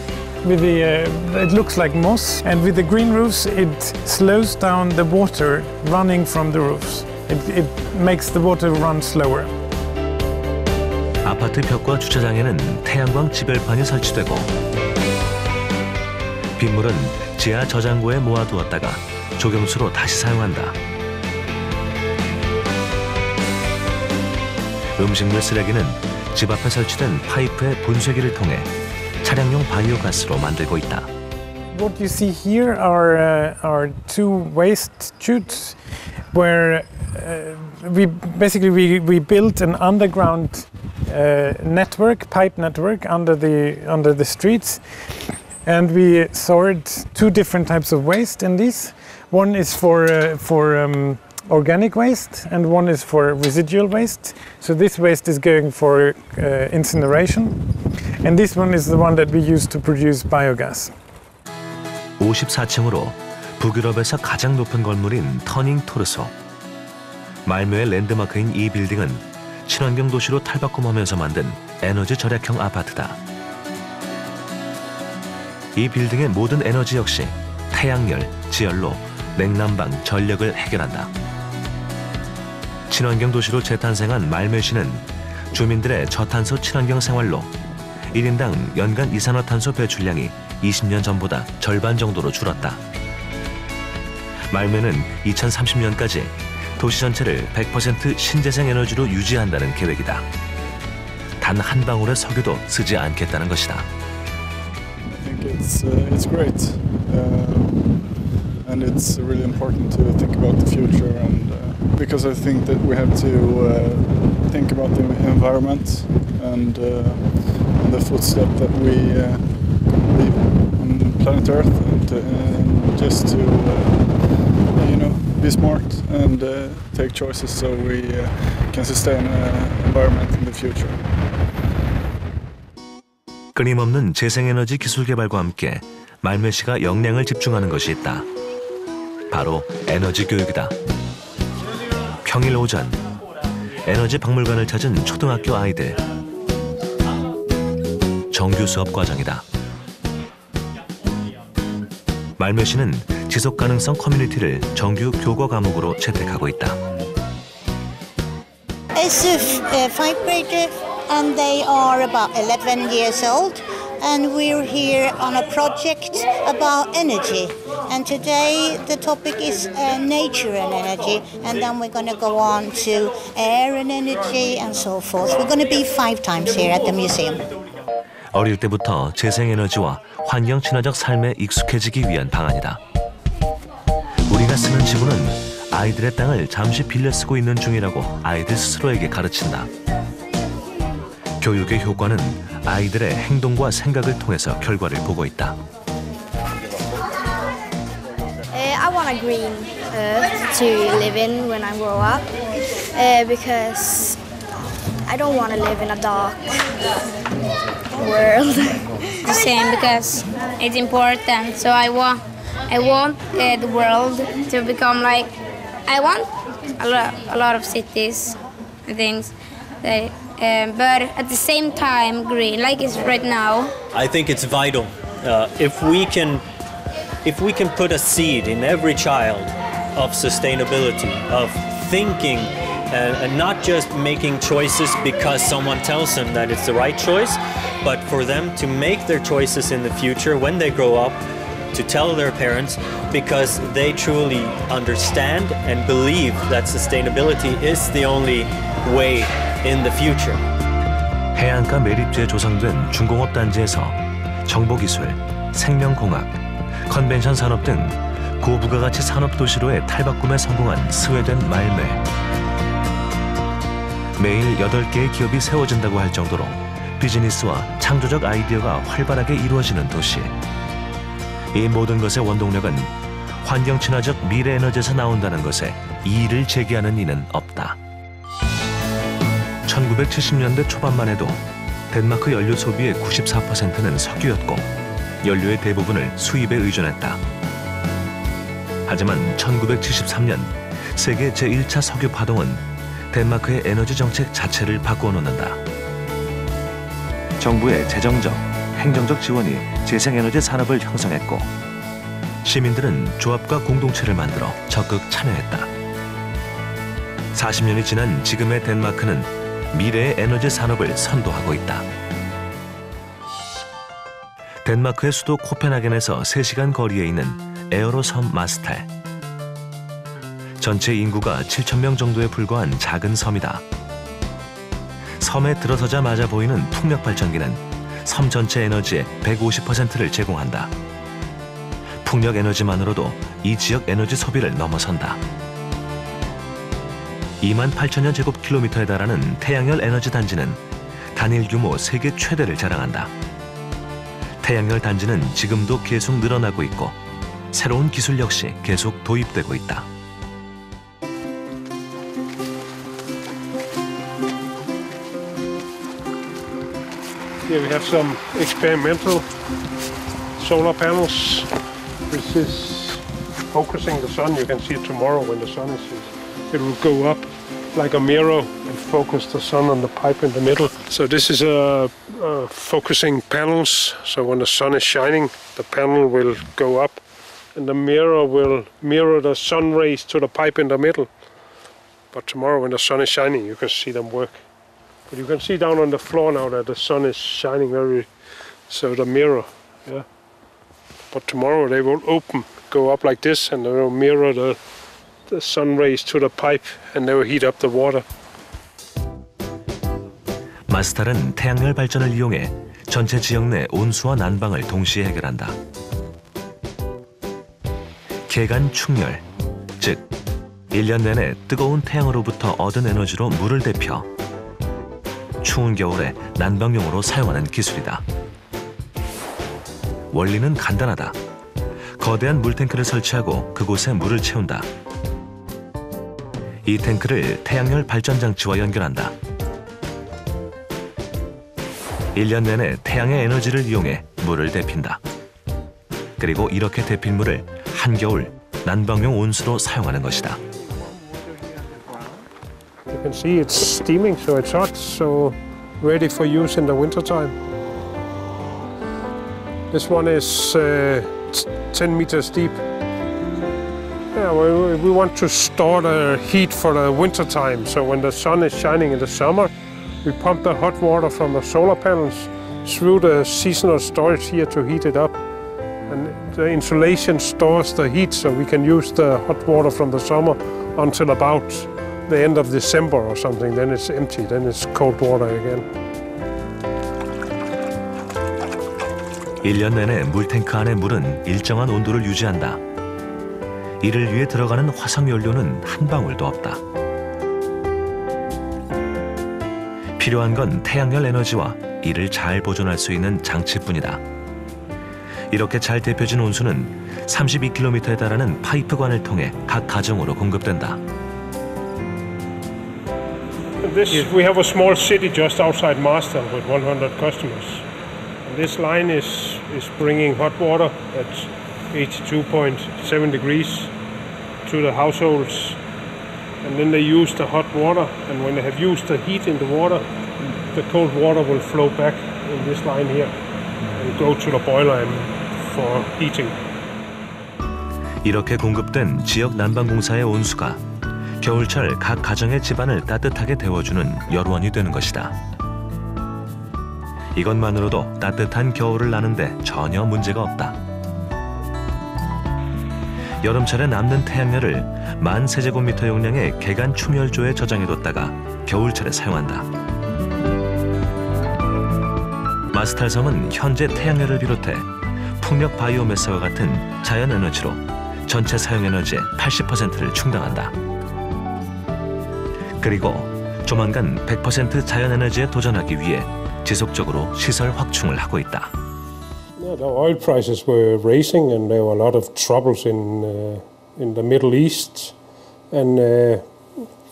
With it looks like moss, and with the green roofs, it slows down the water running from the roofs. It makes the water run slower. 아파트 벽과 주차장에는 태양광 지별판이 설치되고 빗물은 지하 저장고에 모아두었다가 조경수로 다시 사용한다. 음식물 쓰레기는 집 앞에 설치된 파이프의 분쇄기를 통해 차량용 바이오가스로 만들고 있다. What you see here are 2 waste chutes where we built an underground pipe network under the streets, and we stored 2 different types of waste in these. One is for organic waste, and one is for residual waste. So this waste is going for incineration, and this one is the one that we use to produce biogas. 54층으로 북유럽에서 가장 높은 건물인 터닝 토르소. 말묘의 랜드마크인 이 빌딩은 친환경 도시로 탈바꿈하면서 만든 에너지 절약형 아파트다. 이 빌딩의 모든 에너지 역시 태양열, 지열로 냉난방, 전력을 해결한다. 친환경 도시로 재탄생한 말묘시는 주민들의 저탄소 친환경 생활로 1인당 연간 이산화탄소 배출량이 20년 전보다 절반 정도로 줄었다. 말묘는 2030년까지 도시 전체를 100% 신재생 에너지로 유지한다는 계획이다. 단 한 방울의 석유도 쓰지 않겠다는 것이다. I think it's great, and it's really important to think about the future, and because I think that we have to think about the environment and the footstep that we leave on planet Earth, and just to be smart and take choices so we can sustain environment in the future. 끊임없는 재생에너지 기술 개발과 함께 말묘시가 역량을 집중하는 것이 있다. 바로 에너지 교육이다. 평일 오전 에너지 박물관을 찾은 초등학교 아이들. 정규 수업 과정이다. 말묘시는 지속가능성 커뮤니티를 정규 교과 과목으로 채택하고 있다. It's a 5th grader and they are about 11 years old, and we're here on a project about energy. And today the topic is nature and energy, and then we're going to go on to air and energy and so forth. We're going to be 5 times here at the museum. 어릴 때부터 재생에너지와 환경 친화적 삶에 익숙해지기 위한 방안이다. 우리가 쓰는 지구는 아이들의 땅을 잠시 빌려 쓰고 있는 중이라고 아이들 스스로에게 가르친다. 교육의 효과는 아이들의 행동과 생각을 통해서 결과를 보고 있다. I want a green earth to live in when I grow up because I don't want to live in a dark world. The same because it's important. So I want the world to become like I want a lot of cities and things, but at the same time green like it's right now. I think it's vital if we can put a seed in every child of sustainability, of thinking and not just making choices because someone tells them that it's the right choice, but for them to make their choices in the future when they grow up, to tell their parents because they truly understand and believe that sustainability is the only way in the future. 해안가 매립지에 조성된 중공업 단지에서 정보기술, 생명공학, 컨벤션 산업 등 고부가가치 산업 도시로의 탈바꿈에 성공한 스웨덴 말메. 매일 8개의 기업이 세워진다고 할 정도로 비즈니스와 창조적 아이디어가 활발하게 이루어지는 도시. 이 모든 것의 원동력은 환경 친화적 미래 에너지에서 나온다는 것에 이의를 제기하는 이는 없다. 1970년대 초반만 해도 덴마크 연료 소비의 94%는 석유였고 연료의 대부분을 수입에 의존했다. 하지만 1973년 세계 제1차 석유 파동은 덴마크의 에너지 정책 자체를 바꾸어 놓는다. 정부의 재정적, 행정적 지원이 재생에너지 산업을 형성했고 시민들은 조합과 공동체를 만들어 적극 참여했다. 40년이 지난 지금의 덴마크는 미래의 에너지 산업을 선도하고 있다. 덴마크의 수도 코펜하겐에서 3시간 거리에 있는 에어로 섬 마스탈. 전체 인구가 7,000명 정도에 불과한 작은 섬이다. 섬에 들어서자마자 보이는 풍력 발전기는 섬 전체 에너지의 150%를 제공한다. 풍력 에너지만으로도 이 지역 에너지 소비를 넘어선다. 28,000여 제곱킬로미터에 달하는 태양열 에너지 단지는 단일 규모 세계 최대를 자랑한다. 태양열 단지는 지금도 계속 늘어나고 있고 새로운 기술 역시 계속 도입되고 있다. Here we have some experimental solar panels, which is focusing the sun. You can see it tomorrow when the sun is. It will go up like a mirror and focus the sun on the pipe in the middle. So this is focusing panels. So when the sun is shining, the panel will go up, and the mirror will mirror the sun rays to the pipe in the middle. But tomorrow when the sun is shining, you can see them work. But you can see down on the floor now that the sun is shining so the mirror, yeah. But tomorrow they will go up like this, and they will mirror the sun rays to the pipe, and they will heat up the water. 마스탈은 태양열 발전을 이용해 전체 지역 내 온수와 난방을 동시에 해결한다. 계간 충열, 즉 1년 내내 뜨거운 태양으로부터 얻은 에너지로 물을 데펴 추운 겨울에 난방용으로 사용하는 기술이다. 원리는 간단하다. 거대한 물탱크를 설치하고 그곳에 물을 채운다. 이 탱크를 태양열 발전 장치와 연결한다. 1년 내내 태양의 에너지를 이용해 물을 데핀다. 그리고 이렇게 데핀 물을 한겨울 난방용 온수로 사용하는 것이다. You can see it's steaming, so it's hot, so ready for use in the winter time. This one is 10 meters deep. Yeah, we want to store the heat for the winter time. So when the sun is shining in the summer, we pump the hot water from the solar panels through the seasonal storage here to heat it up. And the insulation stores the heat, so we can use the hot water from the summer until about the end of December or something. Then it's empty, then it's cold water again. 1년 내내 물탱크 안의 물은 일정한 온도를 유지한다. 이를 위해 들어가는 화석연료는 한 방울도 없다. 필요한 건 태양열 에너지와 이를 잘 보존할 수 있는 장치뿐이다. 이렇게 잘 데펴진 온수는 32km에 달하는 파이프관을 통해 각 가정으로 공급된다. We have a small city just outside Marston with 100 customers. And this line is bringing hot water at 82.7 degrees to the households. And then they use the hot water, and when they have used the heat in the water, the cold water will flow back in this line here and go to the boiler for heating. 이렇게 공급된 지역 난방공사의 온수가 겨울철 각 가정의 집안을 따뜻하게 데워주는 열원이 되는 것이다. 이것만으로도 따뜻한 겨울을 나는데 전혀 문제가 없다. 여름철에 남는 태양열을 10,000제곱미터 용량의 개간 충혈조에 저장해뒀다가 겨울철에 사용한다. 마스탈섬은 현재 태양열을 비롯해 풍력 바이오매스와 같은 자연에너지로 전체 사용에너지의 80%를 충당한다. 그리고 조만간 100% 자연에너지에 도전하기 위해 지속적으로 시설 확충을 하고 있다. The oil prices were rising, and there were a lot of troubles in the Middle East, and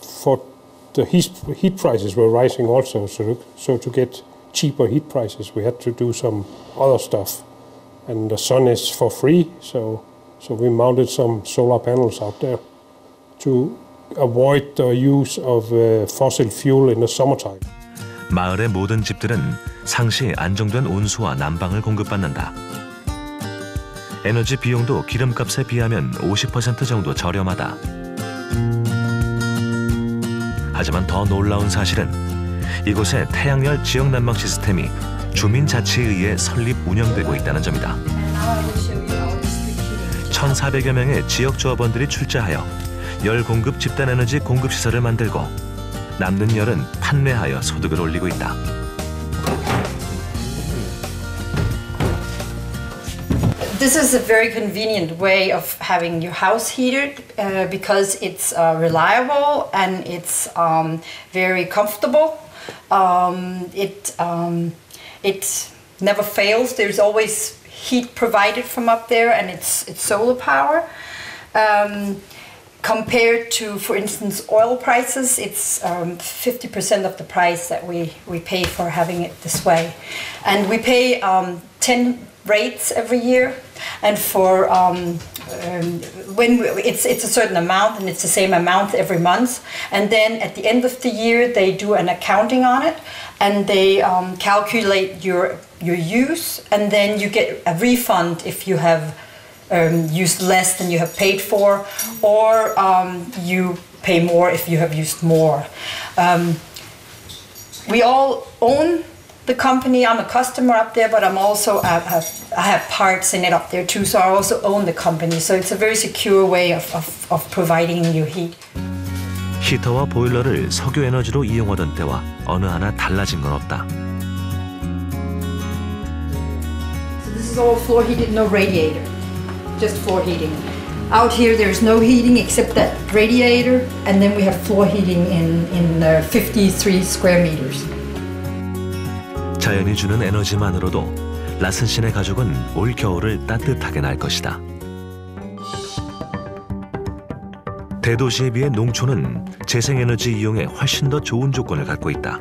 for the heat prices were rising also. So to get cheaper heat prices, we had to do some other stuff. And the sun is for free, so we mounted some solar panels out there to avoid the use of fossil fuel in the summertime. 마을의 모든 집들은 상시 안정된 온수와 난방을 공급받는다. 에너지 비용도 기름값에 비하면 50% 정도 저렴하다. 하지만 더 놀라운 사실은 이곳의 태양열 지역 난방 시스템이 주민자치에 의해 설립 운영되고 있다는 점이다. 1,400여 명의 지역 조합원들이 출자하여 열 공급 집단 에너지 공급 시설을 만들고 남는 열은 판매하여 소득을 올리고 있다. This is a very convenient way of having your house heated because it's reliable and it's very comfortable. It never fails. There's always heat provided from up there, and it's solar power. Compared to, for instance, oil prices, it's 50% of the price that we pay for having it this way. And we pay 10 rates every year, and for when it's a certain amount, and it's the same amount every month. And then at the end of the year, they do an accounting on it, and they calculate your use, and then you get a refund if you have used less than you have paid for, or you pay more if you have used more. We all own the company. I'm a customer up there, but I'm also I have parts in it up there too, so I also own the company. So it's a very secure way of providing you heat. 히터와 보일러를 석유 에너지로 이용하던 때와 어느 하나 달라진 건 없다. So this is all floor heated, no radiator. Just floor heating. Out here there's no heating except that radiator, and then we have floor heating in 53 square meters. 자연이 주는 에너지만으로도 라슨신의 가족은 올 겨울을 따뜻하게 날 것이다. 대도시에 비해 농촌은 재생에너지 이용에 훨씬 더 좋은 조건을 갖고 있다.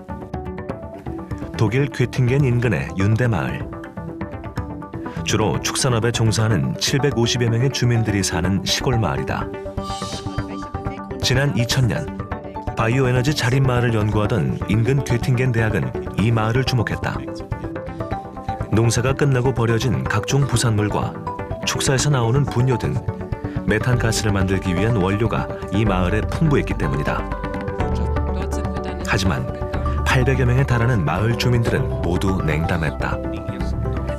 독일 괴팅겐 인근의 윤대마을. 주로 축산업에 종사하는 750여 명의 주민들이 사는 시골 마을이다. 지난 2000년 바이오 에너지 자립마을을 연구하던 인근 괴팅겐 대학은 이 마을을 주목했다. 농사가 끝나고 버려진 각종 부산물과 축사에서 나오는 분뇨 등 메탄가스를 만들기 위한 원료가 이 마을에 풍부했기 때문이다. 하지만 800여 명에 달하는 마을 주민들은 모두 냉담했다.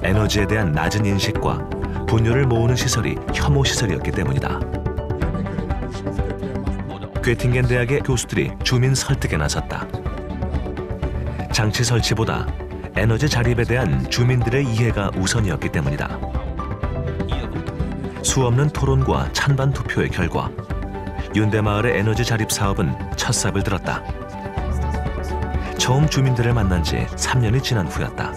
에너지에 대한 낮은 인식과 분뇨를 모으는 시설이 혐오 시설이었기 때문이다. 괴팅겐 대학의 교수들이 주민 설득에 나섰다. 장치 설치보다 에너지 자립에 대한 주민들의 이해가 우선이었기 때문이다. 수없는 토론과 찬반 투표의 결과 윤대마을의 에너지 자립 사업은 첫 삽을 들었다. 처음 주민들을 만난 지 3년이 지난 후였다.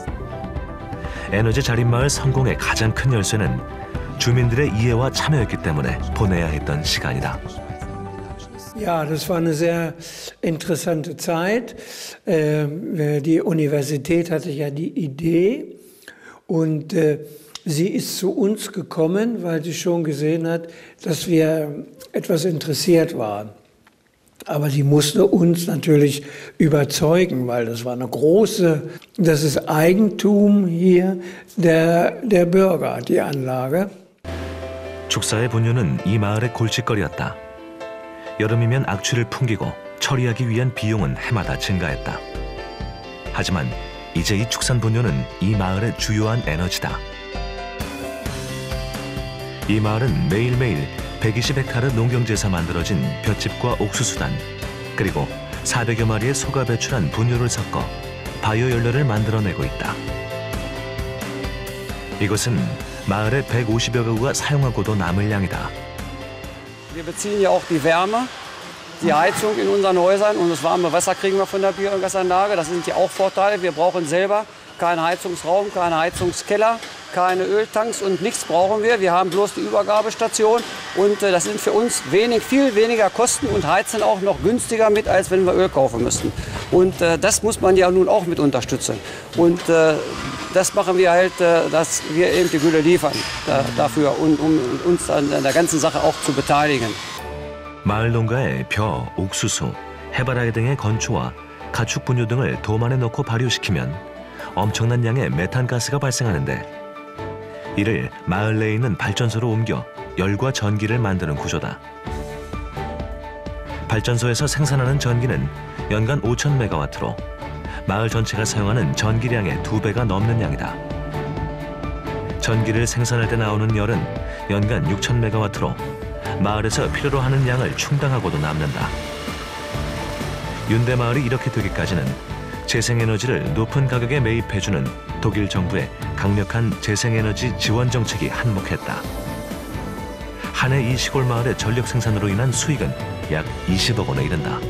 에너지 자립마을 성공의 가장 큰 열쇠는 주민들의 이해와 참여였기 때문에 보내야 했던 시간이다. Ja, das war eine sehr interessante Zeit. Die Universität hatte ja die Idee und sie ist zu uns gekommen, weil sie schon gesehen hat, dass wir etwas interessiert waren. Aber sie musste uns natürlich überzeugen, weil das ist Eigentum hier der Bürger, die Anlage. 축사의 본유는 이 마을의 골칫거리였다. 여름이면 악취를 풍기고 처리하기 위한 비용은 해마다 증가했다. 하지만 이제 이 축산 분뇨는 이 마을의 주요한 에너지다. 이 마을은 매일매일 120헥타르 농경지에서 만들어진 볏짚과 옥수수단, 그리고 400여 마리의 소가 배출한 분뇨를 섞어 바이오 연료를 만들어내고 있다. 이것은 마을의 150여 가구가 사용하고도 남을 양이다. Wir beziehen ja auch die Wärme, die Heizung in unseren Häusern und das warme Wasser kriegen wir von der Biogasanlage. Das sind ja auch Vorteile. Wir brauchen selber keinen Heizungsraum, keinen Heizungskeller, keine Öltanks und nichts brauchen wir. Wir haben bloß die Übergabestation und das sind für uns viel weniger Kosten und heizen auch noch günstiger mit, als wenn wir Öl kaufen müssten. Und das muss man ja nun auch mit unterstützen. Und das machen wir halt, dass wir eben die Gülle liefern dafür und um uns an der ganzen Sache auch zu beteiligen. 마을 농가에 벼, 옥수수, 해바라기 등의 건초와 가축 분유 등을 도만에 넣고 발효시키면 엄청난 양의 메탄가스가 발생하는데 이를 마을 내에 있는 발전소로 옮겨 열과 전기를 만드는 구조다. 발전소에서 생산하는 전기는 연간 5,000메가와트로 마을 전체가 사용하는 전기량의 2배가 넘는 양이다. 전기를 생산할 때 나오는 열은 연간 6,000메가와트로 마을에서 필요로 하는 양을 충당하고도 남는다. 윤대마을이 이렇게 되기까지는 재생에너지를 높은 가격에 매입해주는 독일 정부의 강력한 재생에너지 지원 정책이 한몫했다. 한 해 이 시골 마을의 전력 생산으로 인한 수익은 약 20억 원에 이른다.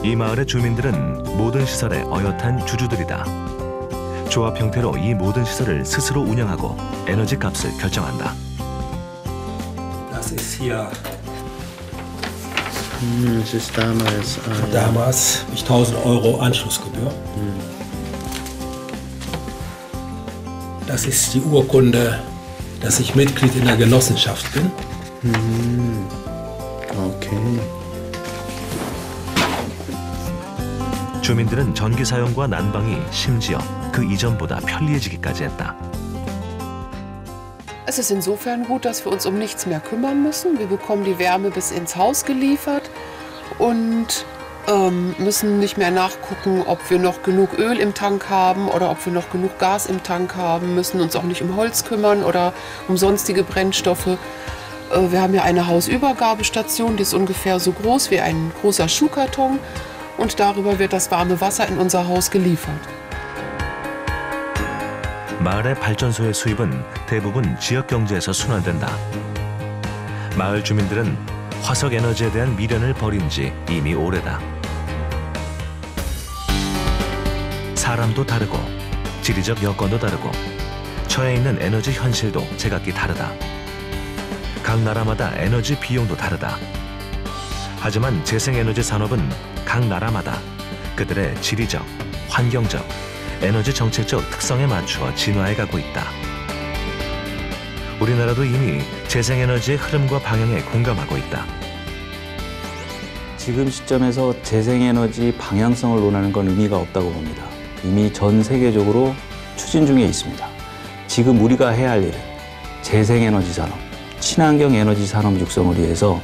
이 마을의 주민들은 모든 시설의 어엿한 주주들이다. 조합 형태로 이 모든 시설을 스스로 운영하고 에너지 값을 결정한다. Das ist hier. Es ist damals. Damals 1.000 Euro Anschlussgebühr. Das ist die Urkunde, dass ich Mitglied in der Genossenschaft bin. Okay. 주민들은 전기 사용과 난방이 심지어 그 이전보다 편리해지기까지 했다. Es ist insofern gut, dass wir uns um nichts mehr kümmern müssen. Wir bekommen die Wärme bis ins Haus geliefert und müssen nicht mehr nachgucken, ob wir noch genug Öl im Tank haben oder ob wir noch genug Gas im Tank haben, müssen uns auch nicht um Holz kümmern oder um sonstige Brennstoffe. Wir haben ja eine Hausübergabestation, die ist ungefähr so groß wie ein großer Schuhkarton und darüber wird das warme Wasser in unser Haus geliefert. 마을의 발전소의 수입은 대부분 지역 경제에서 순환된다. 마을 주민들은 화석 에너지에 대한 미련을 버린 지 이미 오래다. 사람도 다르고 지리적 여건도 다르고 처해 있는 에너지 현실도 제각기 다르다. 각 나라마다 에너지 비용도 다르다. 하지만 재생에너지 산업은 각 나라마다 그들의 지리적, 환경적, 에너지 정책적 특성에 맞추어 진화해가고 있다. 우리나라도 이미 재생에너지의 흐름과 방향에 공감하고 있다. 지금 시점에서 재생에너지 방향성을 논하는 건 의미가 없다고 봅니다. 이미 전 세계적으로 추진 중에 있습니다. 지금 우리가 해야 할 일은 재생에너지 산업, 친환경 에너지 산업 육성을 위해서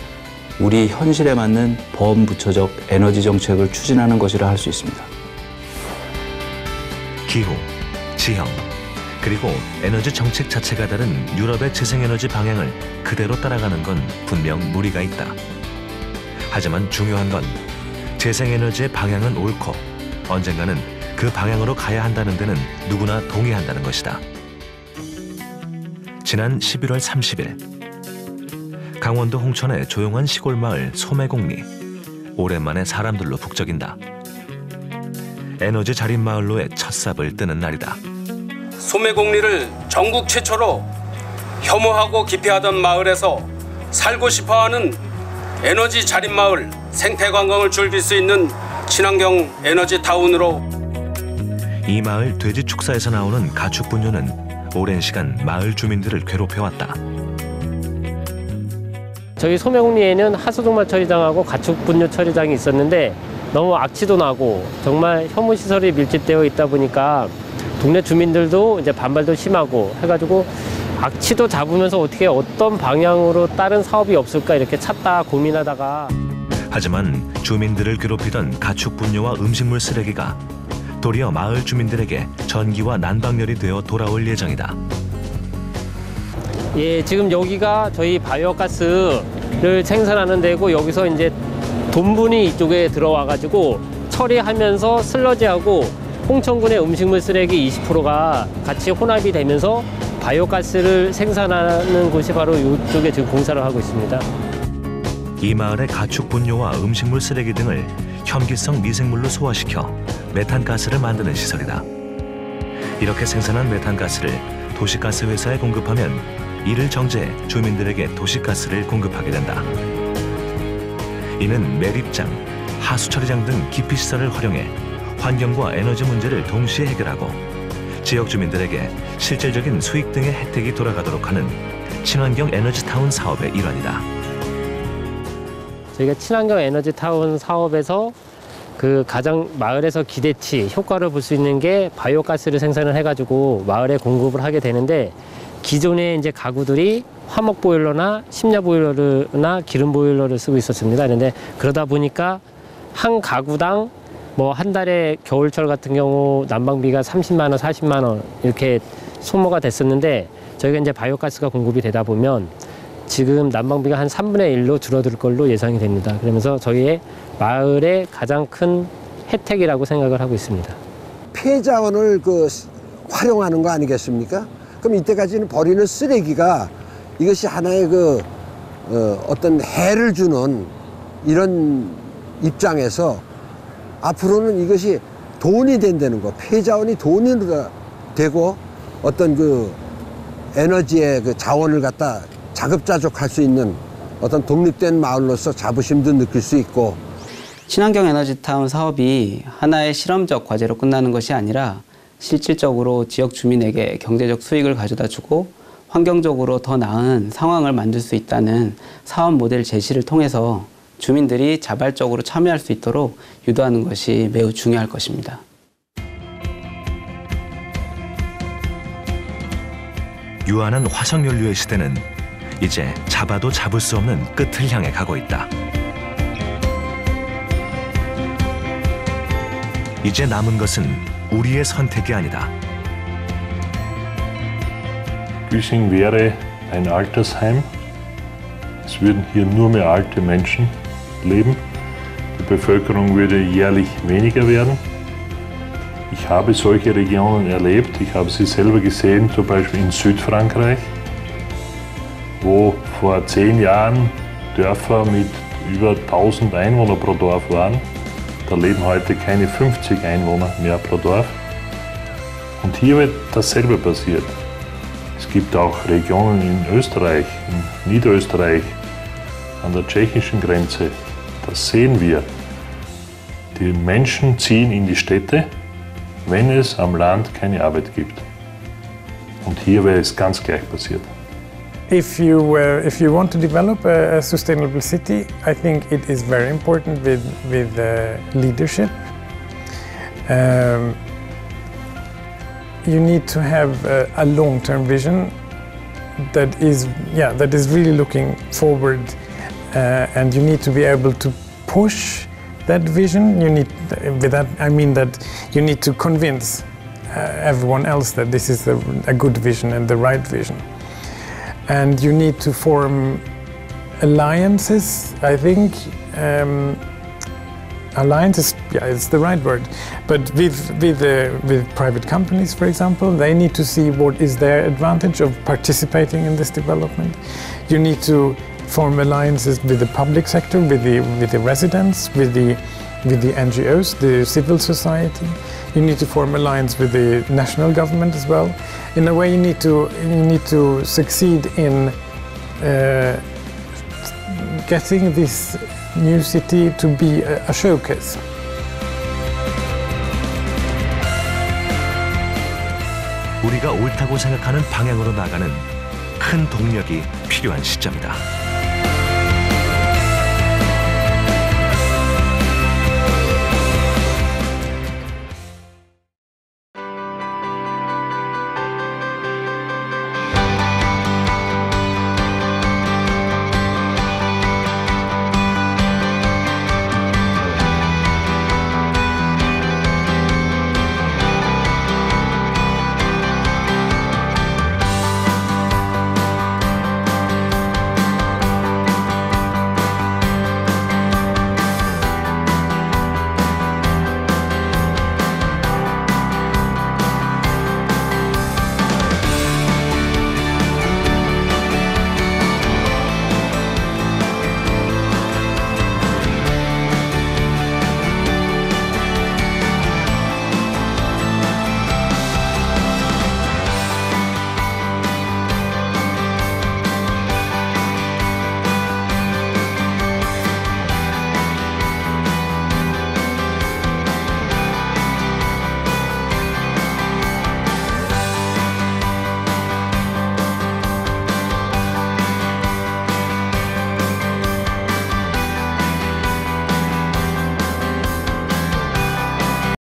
우리 현실에 맞는 범부처적 에너지 정책을 추진하는 것이라 할 수 있습니다. 기후, 지형, 그리고 에너지 정책 자체가 다른 유럽의 재생에너지 방향을 그대로 따라가는 건 분명 무리가 있다. 하지만 중요한 건 재생에너지의 방향은 옳고 언젠가는 그 방향으로 가야 한다는 데는 누구나 동의한다는 것이다. 지난 11월 30일 강원도 홍천의 조용한 시골 마을 소매곡리. 오랜만에 사람들로 북적인다. 에너지 자립 마을로의 첫 삽을 뜨는 날이다. 소매곡리를 전국 최초로 혐오하고 기피하던 마을에서 살고 싶어하는 에너지 자립 마을, 생태 관광을 즐길 수 있는 친환경 에너지 타운으로. 이 마을 돼지 축사에서 나오는 가축 분뇨는 오랜 시간 마을 주민들을 괴롭혀왔다. 저희 소매곡리에는 하수동말 처리장하고 가축 분뇨 처리장이 있었는데 너무 악취도 나고 정말 혐오 시설이 밀집되어 있다 보니까 동네 주민들도 이제 반발도 심하고 해가지고 악취도 잡으면서 어떻게 어떤 방향으로 다른 사업이 없을까 이렇게 찾다 고민하다가. 하지만 주민들을 괴롭히던 가축 분뇨와 음식물 쓰레기가 도리어 마을 주민들에게 전기와 난방열이 되어 돌아올 예정이다. 예, 지금 여기가 저희 바이오가스를 생산하는 데고 여기서 이제 돈분이 이쪽에 들어와가지고 처리하면서 슬러지하고 홍천군의 음식물 쓰레기 20%가 같이 혼합이 되면서 바이오가스를 생산하는 곳이 바로 이쪽에 지금 공사를 하고 있습니다. 이 마을의 가축 분뇨와 음식물 쓰레기 등을 혐기성 미생물로 소화시켜 메탄가스를 만드는 시설이다. 이렇게 생산한 메탄가스를 도시가스 회사에 공급하면 이를 정제해 주민들에게 도시가스를 공급하게 된다. 이는 매립장, 하수처리장 등 기피시설을 활용해 환경과 에너지 문제를 동시에 해결하고 지역 주민들에게 실질적인 수익 등의 혜택이 돌아가도록 하는 친환경 에너지타운 사업의 일환이다. 저희가 친환경 에너지타운 사업에서 그 가장 마을에서 기대치, 효과를 볼 수 있는 게 바이오가스를 생산을 해가지고 마을에 공급을 하게 되는데 기존에 이제 가구들이 화목 보일러나 심야 보일러나 기름 보일러를 쓰고 있었습니다. 그런데 그러다 보니까 한 가구당 뭐 한 달에 겨울철 같은 경우 난방비가 30만 원, 40만 원 이렇게 소모가 됐었는데 저희가 이제 바이오가스가 공급이 되다 보면 지금 난방비가 한 3분의 1로 줄어들 걸로 예상이 됩니다. 그러면서 저희의 마을의 가장 큰 혜택이라고 생각을 하고 있습니다. 폐자원을 활용하는 거 아니겠습니까? 그럼 이때까지는 버리는 쓰레기가 이것이 하나의 어떤 해를 주는 이런 입장에서 앞으로는 이것이 돈이 된다는 거, 폐자원이 돈이 되고 어떤 에너지의 자원을 갖다 자급자족할 수 있는 어떤 독립된 마을로서 자부심도 느낄 수 있고. 친환경 에너지타운 사업이 하나의 실험적 과제로 끝나는 것이 아니라 실질적으로 지역 주민에게 경제적 수익을 가져다 주고 환경적으로 더 나은 상황을 만들 수 있다는 사업 모델 제시를 통해서 주민들이 자발적으로 참여할 수 있도록 유도하는 것이 매우 중요할 것입니다. 유한한 화석연료의 시대는 이제 잡아도 잡을 수 없는 끝을 향해 가고 있다. 이제 남은 것은 우리의 선택이 아니다. Güssing wäre ein Altersheim. Es würden hier nur mehr alte Menschen leben. Die Bevölkerung würde jährlich weniger werden. Ich habe solche Regionen erlebt. Ich habe sie selber gesehen, zum Beispiel in Südfrankreich, wo vor 10 Jahren Dörfer mit über 1000 Einwohnern pro Dorf waren. Da leben heute keine 50 Einwohner mehr pro Dorf. Und hier wird dasselbe passiert. Es gibt auch Regionen in Österreich, in Niederösterreich, an der tschechischen Grenze. Das sehen wir. Die Menschen ziehen in die Städte, wenn es am Land keine Arbeit gibt. Und hier wäre es ganz gleich passiert. If you want to develop a sustainable city, I think it is very important with leadership. You need to have a long-term vision that is really looking forward, and you need to be able to push that vision. With that I mean that you need to convince everyone else that this is a good vision and the right vision. And you need to form alliances, I think, alliance is the right word, but with private companies, for example, they need to see what is their advantage of participating in this development. You need to form alliances with the public sector, with the residents, with the NGOs, the civil society. You need to form alliance with the national government as well. In a way, you need to succeed in getting this new city to be a showcase. 우리가 옳다고 생각하는 방향으로 나가는 큰 동력이 필요한 시점이다.